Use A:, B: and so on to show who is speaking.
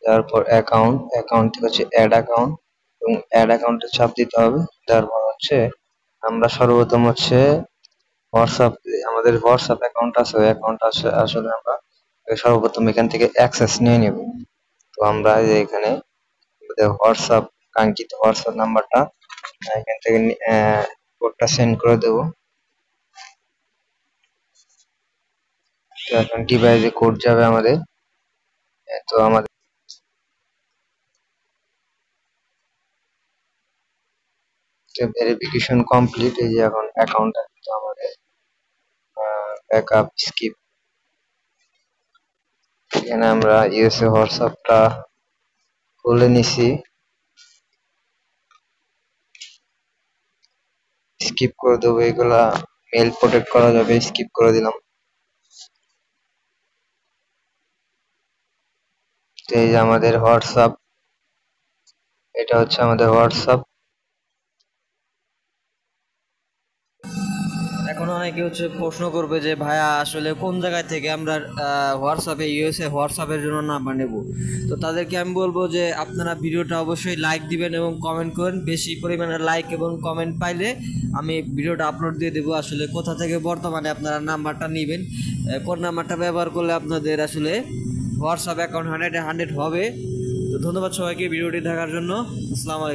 A: তারপর account, account থেকে হচ্ছে অ্যাড অ্যাকাউন্ট এবং অ্যাড অ্যাকাউন্টে চাপ দিতে হবে। তারপর হচ্ছে আমরা সর্বপ্রথম হচ্ছে হোয়াটসঅ্যাপ, আমাদের হোয়াটসঅ্যাপ অ্যাকাউন্ট আছে, ওই অ্যাকাউন্ট আছে আসলে আমরা সর্বপ্রথম এখান থেকে অ্যাক্সেস নিয়ে নেব। তো আমরা এই যে এখানে আমাদের হোয়াটসঅ্যাপ, কাঙ্ক্ষিত হোয়াটসঅ্যাপ নাম্বারটা এখান থেকে কোডটা সেন্ড করে দেবো। তো এখন ডিভাইসে কোড যাবে আমাদের। তো আমাদের ভেরিফিকেশন কমপ্লিট। এই যে এখন অ্যাকাউন্টটা কিন্তু আমাদের ব্যাকআপ স্কিপ, এখানে আমরা ইউএসএ হোয়াটসঅ্যাপটা খুলে নিছি, স্কিপ করে দেবো, এগুলা মেল প্রোটেক্ট করা যাবে, স্কিপ করে দিলাম। তো এই যে আমাদের হোয়াটসঅ্যাপ, এটা হচ্ছে আমাদের হোয়াটসঅ্যাপ।
B: এখন অনেকে হচ্ছে প্রশ্ন করবে যে ভাইয়া আসলে কোন জায়গায় থেকে আমরা হোয়াটসঅ্যাপে ইউএসএ হোয়াটসঅ্যাপের জন্য নাম্বার নেব। তো তাদেরকে আমি বলবো যে আপনারা ভিডিওটা অবশ্যই লাইক দিবেন এবং কমেন্ট করেন। বেশি পরিমাণে লাইক এবং কমেন্ট পাইলে আমি ভিডিওটা আপলোড দিয়ে দেবো। আসলে কোথা থেকে বর্তমানে আপনারা নাম্বারটা নেবেন, কোন নাম্বারটা ব্যবহার করলে আপনাদের আসলে হোয়াটসঅ্যাপ অ্যাকাউন্ট 100 হবে। তো ধন্যবাদ সবাইকে ভিডিওটি দেখার জন্য। আসসালামু আলাইকুম।